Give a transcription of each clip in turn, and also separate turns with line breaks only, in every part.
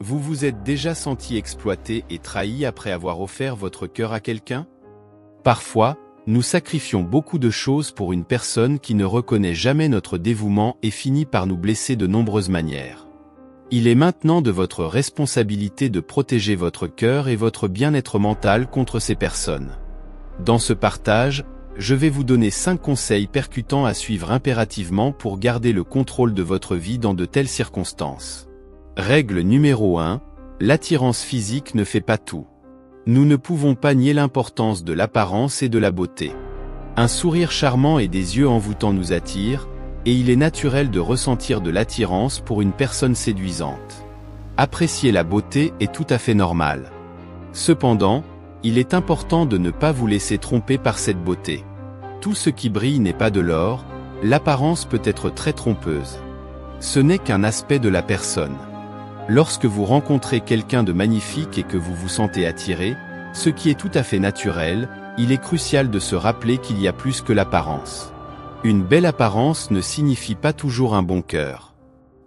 Vous vous êtes déjà senti exploité et trahi après avoir offert votre cœur à quelqu'un? Parfois, nous sacrifions beaucoup de choses pour une personne qui ne reconnaît jamais notre dévouement et finit par nous blesser de nombreuses manières. Il est maintenant de votre responsabilité de protéger votre cœur et votre bien-être mental contre ces personnes. Dans ce partage, je vais vous donner 5 conseils percutants à suivre impérativement pour garder le contrôle de votre vie dans de telles circonstances. Règle numéro 1, l'attirance physique ne fait pas tout. Nous ne pouvons pas nier l'importance de l'apparence et de la beauté. Un sourire charmant et des yeux envoûtants nous attirent, et il est naturel de ressentir de l'attirance pour une personne séduisante. Apprécier la beauté est tout à fait normal. Cependant, il est important de ne pas vous laisser tromper par cette beauté. Tout ce qui brille n'est pas de l'or, l'apparence peut être très trompeuse. Ce n'est qu'un aspect de la personne. Lorsque vous rencontrez quelqu'un de magnifique et que vous vous sentez attiré, ce qui est tout à fait naturel, il est crucial de se rappeler qu'il y a plus que l'apparence. Une belle apparence ne signifie pas toujours un bon cœur.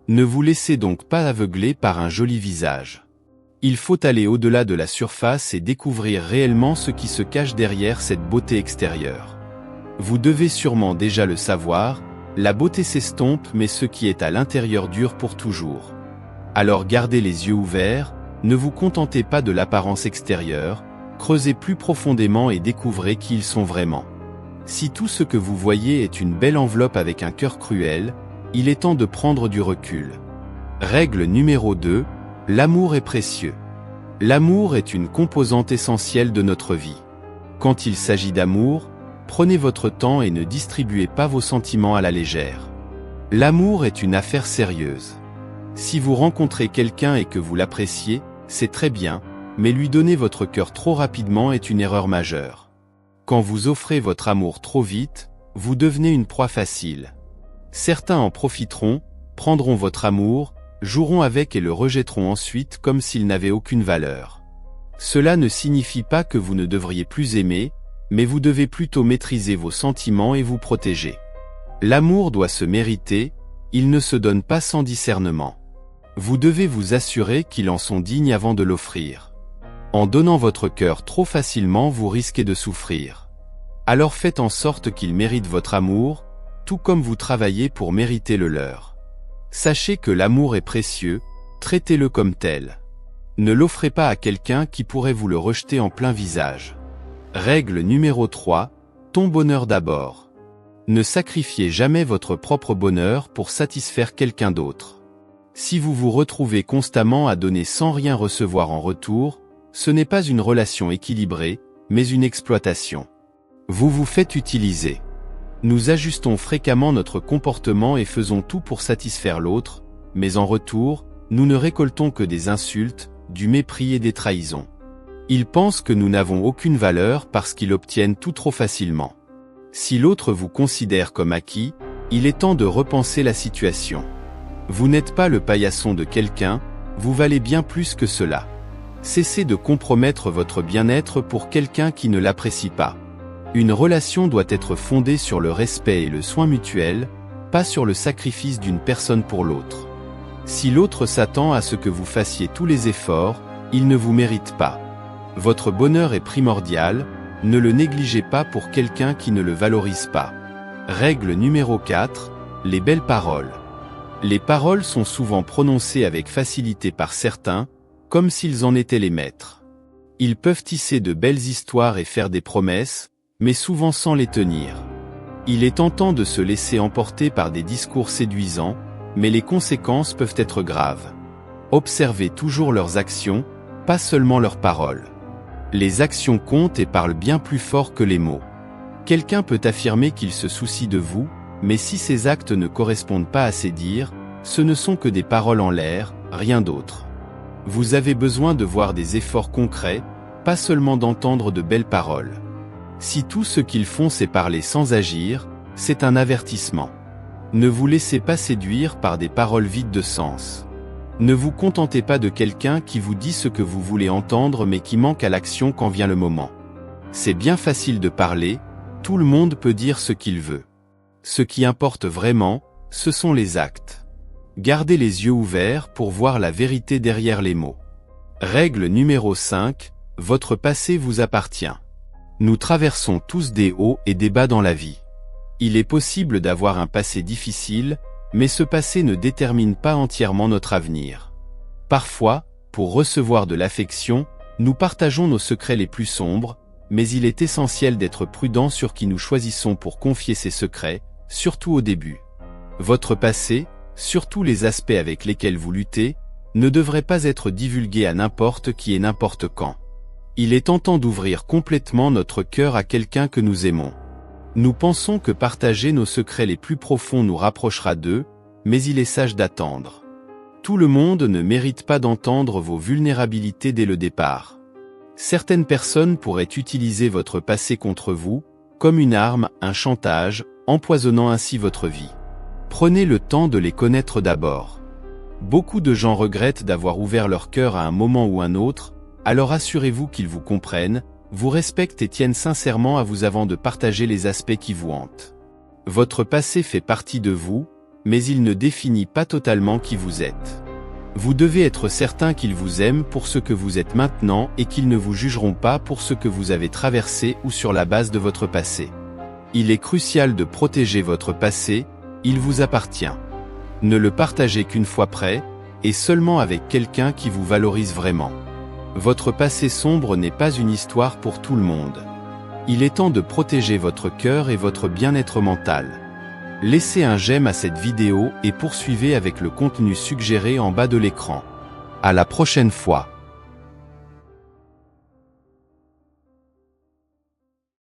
Ne vous laissez donc pas aveugler par un joli visage. Il faut aller au-delà de la surface et découvrir réellement ce qui se cache derrière cette beauté extérieure. Vous devez sûrement déjà le savoir, la beauté s'estompe mais ce qui est à l'intérieur dure pour toujours. Alors gardez les yeux ouverts, ne vous contentez pas de l'apparence extérieure, creusez plus profondément et découvrez qui ils sont vraiment. Si tout ce que vous voyez est une belle enveloppe avec un cœur cruel, il est temps de prendre du recul. Règle numéro 2, l'amour est précieux. L'amour est une composante essentielle de notre vie. Quand il s'agit d'amour, prenez votre temps et ne distribuez pas vos sentiments à la légère. L'amour est une affaire sérieuse. Si vous rencontrez quelqu'un et que vous l'appréciez, c'est très bien, mais lui donner votre cœur trop rapidement est une erreur majeure. Quand vous offrez votre amour trop vite, vous devenez une proie facile. Certains en profiteront, prendront votre amour, joueront avec et le rejetteront ensuite comme s'il n'avait aucune valeur. Cela ne signifie pas que vous ne devriez plus aimer, mais vous devez plutôt maîtriser vos sentiments et vous protéger. L'amour doit se mériter, il ne se donne pas sans discernement. Vous devez vous assurer qu'ils en sont dignes avant de l'offrir. En donnant votre cœur trop facilement, vous risquez de souffrir. Alors faites en sorte qu'ils méritent votre amour, tout comme vous travaillez pour mériter le leur. Sachez que l'amour est précieux, traitez-le comme tel. Ne l'offrez pas à quelqu'un qui pourrait vous le rejeter en plein visage. Règle numéro 3, ton bonheur d'abord. Ne sacrifiez jamais votre propre bonheur pour satisfaire quelqu'un d'autre. Si vous vous retrouvez constamment à donner sans rien recevoir en retour, ce n'est pas une relation équilibrée, mais une exploitation. Vous vous faites utiliser. Nous ajustons fréquemment notre comportement et faisons tout pour satisfaire l'autre, mais en retour, nous ne récoltons que des insultes, du mépris et des trahisons. Ils pensent que nous n'avons aucune valeur parce qu'ils obtiennent tout trop facilement. Si l'autre vous considère comme acquis, il est temps de repenser la situation. Vous n'êtes pas le paillasson de quelqu'un, vous valez bien plus que cela. Cessez de compromettre votre bien-être pour quelqu'un qui ne l'apprécie pas. Une relation doit être fondée sur le respect et le soin mutuel, pas sur le sacrifice d'une personne pour l'autre. Si l'autre s'attend à ce que vous fassiez tous les efforts, il ne vous mérite pas. Votre bonheur est primordial, ne le négligez pas pour quelqu'un qui ne le valorise pas. Règle numéro 4, les belles paroles. Les paroles sont souvent prononcées avec facilité par certains, comme s'ils en étaient les maîtres. Ils peuvent tisser de belles histoires et faire des promesses, mais souvent sans les tenir. Il est tentant de se laisser emporter par des discours séduisants, mais les conséquences peuvent être graves. Observez toujours leurs actions, pas seulement leurs paroles. Les actions comptent et parlent bien plus fort que les mots. Quelqu'un peut affirmer qu'il se soucie de vous, mais si ses actes ne correspondent pas à ses dires, ce ne sont que des paroles en l'air, rien d'autre. Vous avez besoin de voir des efforts concrets, pas seulement d'entendre de belles paroles. Si tout ce qu'ils font c'est parler sans agir, c'est un avertissement. Ne vous laissez pas séduire par des paroles vides de sens. Ne vous contentez pas de quelqu'un qui vous dit ce que vous voulez entendre mais qui manque à l'action quand vient le moment. C'est bien facile de parler, tout le monde peut dire ce qu'il veut. Ce qui importe vraiment, ce sont les actes. Gardez les yeux ouverts pour voir la vérité derrière les mots. Règle numéro 5, votre passé vous appartient. Nous traversons tous des hauts et des bas dans la vie. Il est possible d'avoir un passé difficile, mais ce passé ne détermine pas entièrement notre avenir. Parfois, pour recevoir de l'affection, nous partageons nos secrets les plus sombres, mais il est essentiel d'être prudent sur qui nous choisissons pour confier ces secrets, surtout au début. Votre passé, surtout les aspects avec lesquels vous luttez, ne devrait pas être divulgué à n'importe qui et n'importe quand. Il est tentant d'ouvrir complètement notre cœur à quelqu'un que nous aimons. Nous pensons que partager nos secrets les plus profonds nous rapprochera d'eux, mais il est sage d'attendre. Tout le monde ne mérite pas d'entendre vos vulnérabilités dès le départ. Certaines personnes pourraient utiliser votre passé contre vous, comme une arme, un chantage, empoisonnant ainsi votre vie. Prenez le temps de les connaître d'abord. Beaucoup de gens regrettent d'avoir ouvert leur cœur à un moment ou un autre, alors assurez-vous qu'ils vous comprennent, vous respectent et tiennent sincèrement à vous avant de partager les aspects qui vous hantent. Votre passé fait partie de vous, mais il ne définit pas totalement qui vous êtes. Vous devez être certain qu'ils vous aiment pour ce que vous êtes maintenant et qu'ils ne vous jugeront pas pour ce que vous avez traversé ou sur la base de votre passé. Il est crucial de protéger votre passé, il vous appartient. Ne le partagez qu'une fois prêt, et seulement avec quelqu'un qui vous valorise vraiment. Votre passé sombre n'est pas une histoire pour tout le monde. Il est temps de protéger votre cœur et votre bien-être mental. Laissez un j'aime à cette vidéo et poursuivez avec le contenu suggéré en bas de l'écran. À la prochaine fois.